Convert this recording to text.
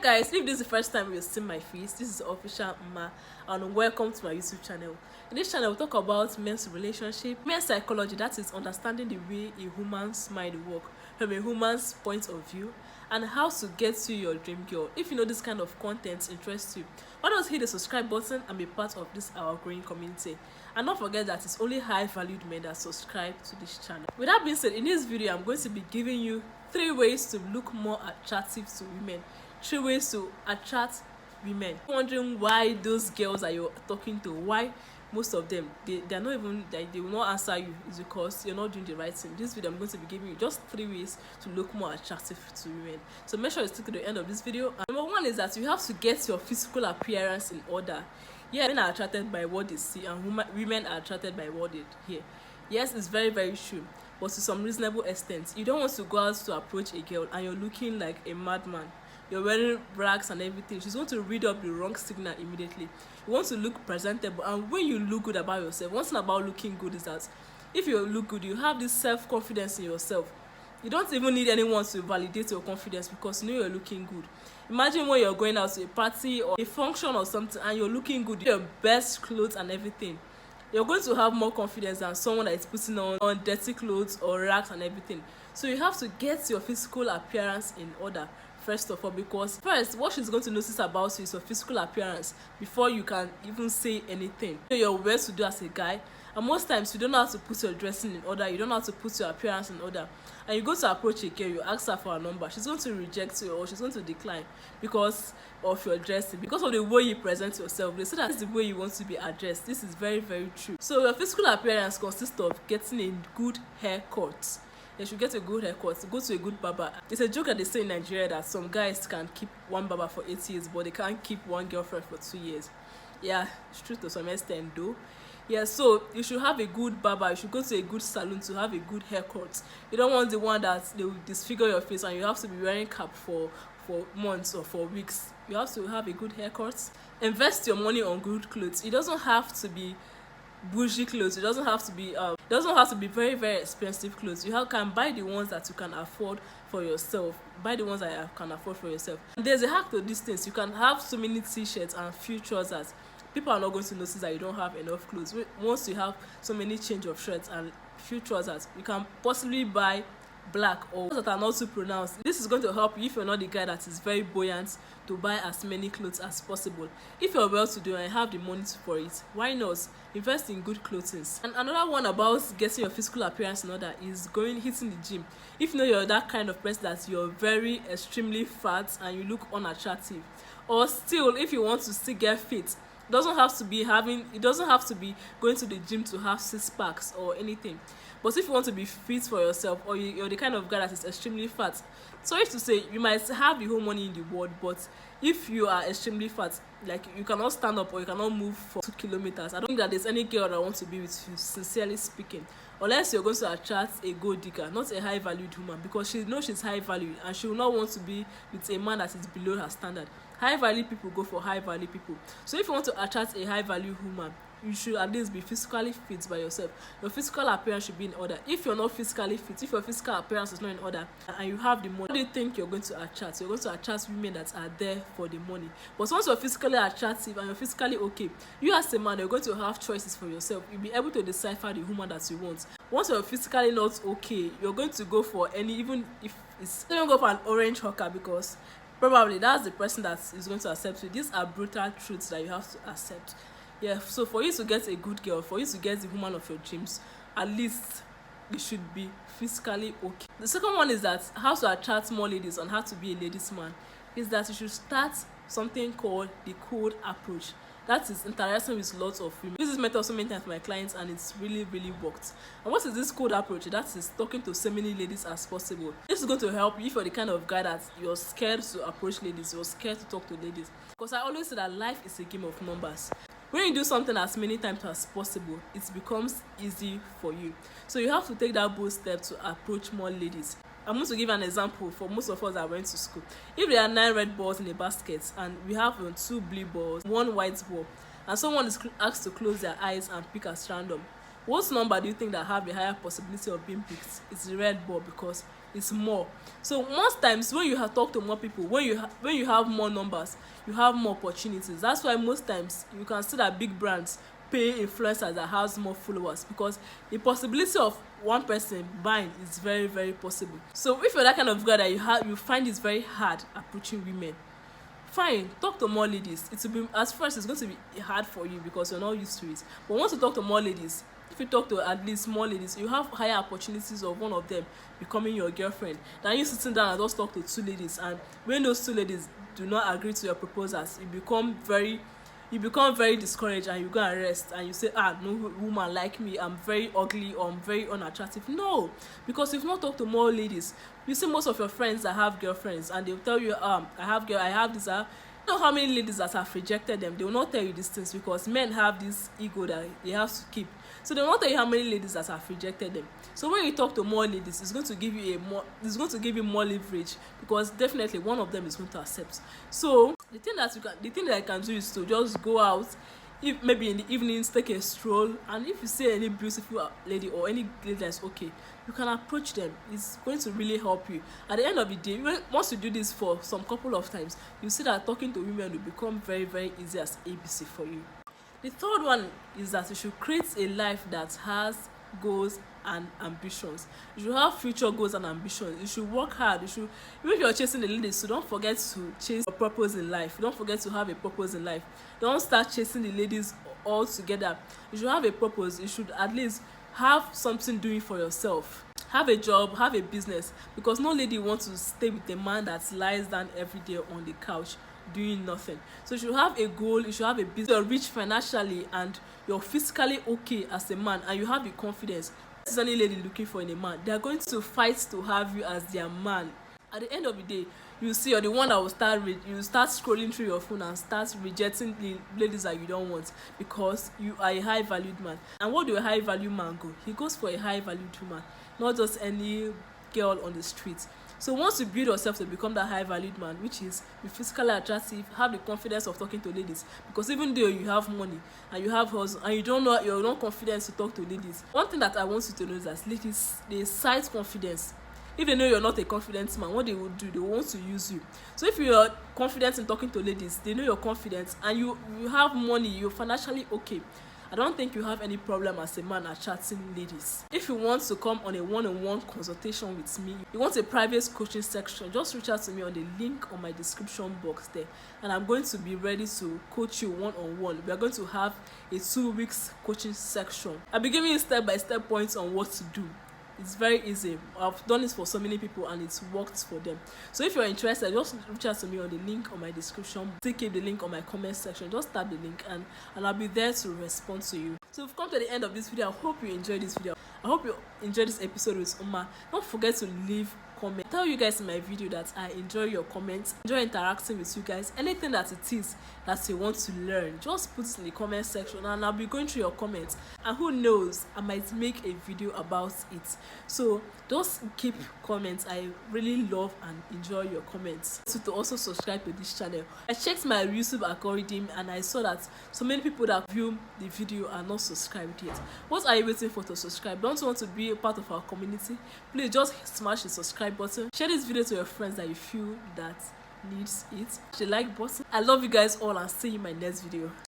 guys, if this is the first time you're seeing my face, this is official Ma, and welcome to my YouTube channel. In this channel we talk about men's relationship, men's psychology, that is understanding the way a woman's mind works from a woman's point of view, and how to get to your dream girl. If you know this kind of content interests you, why don't hit the subscribe button and be part of this our growing community. And don't forget that it's only high valued men that subscribe to this channel. With that being said, in this video I'm going to be giving you 3 ways to look more attractive to women. 3 ways to attract women. Wondering why those girls that you're talking to, why most of them they're not even, they will not answer you, is because you're not doing the right thing. This video I'm going to be giving you just 3 ways to look more attractive to women, so make sure you stick to the end of this video. And number 1 is that you have to get your physical appearance in order. Yeah, men are attracted by what they see, and women are attracted by what they hear. Yes, it's very true, but to some reasonable extent. You don't want to go out to approach a girl and you're looking like a madman. You're wearing rags and everything. She's going to read up the wrong signal immediately. You want to look presentable, and when you look good about yourself, one thing about looking good is that if you look good, you have this self-confidence in yourself. You don't even need anyone to validate your confidence because you know you're looking good. Imagine when you're going out to a party or a function or something and you're looking good, your best clothes and everything. You're going to have more confidence than someone that is putting on dirty clothes or rags and everything. So you have to get your physical appearance in order first of all, because first what she's going to notice about you is your physical appearance before you can even say anything. You know your well to do as a guy, and most times you don't know how to put your dressing in order, you don't know how to put your appearance in order, and you go to approach a girl, you ask her for a number, she's going to reject you or she's going to decline because of your dressing, because of the way you present yourself. They say that's the way you want to be addressed. This is very true. So your physical appearance consists of getting a good haircut. You should get a good haircut, go to a good barber. It's a joke that they say in Nigeria that some guys can keep one barber for 8 years, but they can't keep one girlfriend for 2 years. Yeah, it's true to some extent though. Yeah, so you should have a good barber, you should go to a good salon to have a good haircut. You don't want the one that they will disfigure your face and you have to be wearing cap for months or for weeks. You have to have a good haircut. Invest your money on good clothes. It doesn't have to be bougie clothes, it doesn't have to be very expensive clothes. You can buy the ones that you can afford for yourself. Buy the ones that you can afford for yourself. There's a hack to these things. You can have so many t-shirts and few trousers. People are not going to notice that you don't have enough clothes. Once you have so many change of shirts and few trousers, you can possibly buy black or that are not too pronounced. This is going to help you if you're not the guy that is very buoyant to buy as many clothes as possible. If you're well to do and have the money for it, why not invest in good clothing? And another one about getting your physical appearance in order is hitting the gym. If you know you're that kind of person that you're very extremely fat and you look unattractive, or still if you want to still get fit, it doesn't have to be going to the gym to have 6 packs or anything. But if you want to be fit for yourself, or you're the kind of guy that is extremely fat, sorry to say, you might have the whole money in the world, but if you are extremely fat, like you cannot stand up or you cannot move for 2 kilometers, I don't think that there's any girl that wants to be with you, sincerely speaking, unless you're going to attract a gold digger, not a high valued woman, because she knows she's high valued and she will not want to be with a man that is below her standard. High value people go for high value people. So if you want to attract a high value woman, you should at least be physically fit by yourself. Your physical appearance should be in order. If you're not physically fit, if your physical appearance is not in order and you have the money, what do you think you're going to attract? You're going to attract women that are there for the money. But once you're physically attractive and you're physically okay, you as a man, you're going to have choices for yourself. You'll be able to decipher the woman that you want. Once you're physically not okay, you're going to go for even if it's, don't go for an orange hawker, because probably that's the person that is going to accept you. These are brutal truths that you have to accept. Yeah, so for you to get a good girl, for you to get the woman of your dreams, at least you should be physically okay. The second one is that how to attract more ladies and how to be a ladies man is that you should start something called the cold approach. That is interacting with lots of women. This is method so many times for my clients and it's really worked. And what is this cold approach? That is talking to so many ladies as possible. This is going to help you if you're the kind of guy that you're scared to approach ladies, you're scared to talk to ladies. Because I always say that life is a game of numbers. When you do something as many times as possible, it becomes easy for you. So you have to take that bold step to approach more ladies. I'm going to give an example for most of us that went to school. If there are 9 red balls in a basket and we have 2 blue balls, 1 white ball, and someone is asked to close their eyes and pick at random, What number do you think that have a higher possibility of being picked? It's the red ball, because it's more. So most times when you have talked to more people, when you have more numbers, you have more opportunities. That's why most times you can see that big brands pay influencers that has more followers, because the possibility of one person buying is very, very possible. So if you're that kind of guy that you find it very hard approaching women, fine, talk to more ladies. It will be, at first it's going to be hard for you because you're not used to it, but once you talk to more ladies, if you talk to at least more ladies, you have higher opportunities of one of them becoming your girlfriend than you sitting down and just talk to two ladies, and when those two ladies do not agree to your proposals, you become very discouraged, and you go and rest, and you say, no woman like me, I'm very ugly, or I'm very unattractive. No, because you've not talked to more ladies. You see most of your friends that have girlfriends, and they'll tell you, I have this, you know how many ladies that have rejected them. They will not tell you these things, because men have this ego that they have to keep. So they will not tell you how many ladies that have rejected them. So when you talk to more ladies, it's going to give you more leverage, because definitely one of them is going to accept. So the thing that I can do is to just go out, if maybe in the evenings, take a stroll, and if you see any beautiful lady or any lady that's okay, you can approach them. It's going to really help you. At the end of the day, once you do this for some couple of times, you see that talking to women will become very, very easy as ABC for you. The third one is that you should create a life that has goals and ambitions. You should have future goals and ambitions. You should work hard. Even if you're chasing the ladies, so don't forget to chase your purpose in life. Don't forget to have a purpose in life. Don't start chasing the ladies all together. You should have a purpose. You should at least have something doing for yourself. Have a job, have a business, because no lady wants to stay with a man that lies down every day on the couch doing nothing. So you should have a goal, you should have a business. You're rich financially and you're physically okay as a man, and you have the confidence. What is any lady looking for in a man? They're going to fight to have you as their man. At the end of the day, you see you're the one that will start scrolling through your phone and start rejecting the ladies that you don't want, because you are a high valued man. And what do a high value man go? He goes for a high valued woman, not just any girl on the street. So once you build yourself to become that high valued man, which is be physically attractive, have the confidence of talking to ladies, because even though you have money and you have hustle and you're not confident to talk to ladies, one thing that I want you to know is that ladies, they cite confidence. If they know you're not a confident man, what they will do, they want to use you. So if you're confident in talking to ladies, they know you're confident, and you have money, you're financially okay, I don't think you have any problem as a man attracting ladies. If you want to come on a one-on-one consultation with me, you want a private coaching section, just reach out to me on the link on my description box there, and I'm going to be ready to coach you one-on-one. We are going to have a 2 weeks coaching section. I'll be giving you step-by-step points on what to do. It's very easy. I've done this for so many people and it's worked for them. So if you're interested, just reach out to me on the link on my description. Still keep the link on my comment section. Just tap the link and I'll be there to respond to you. So we've come to the end of this video. I hope you enjoyed this video. I hope you enjoyed this episode with Uma. Don't forget to leave comment. Tell you guys in my video that I enjoy your comments, enjoy interacting with you guys. Anything that it is that you want to learn, just put it in the comment section and I'll be going through your comments, and who knows, I might make a video about it. So just keep comments. I really love and enjoy your comments. So to also subscribe to this channel. I checked my YouTube algorithm and I saw that so many people that view the video are not subscribed yet. What are you waiting for to subscribe? Don't you want to be a part of our community? Please just smash the subscribe button. Share this video to your friends that you feel that needs it. The like button. I love you guys all and see you in my next video.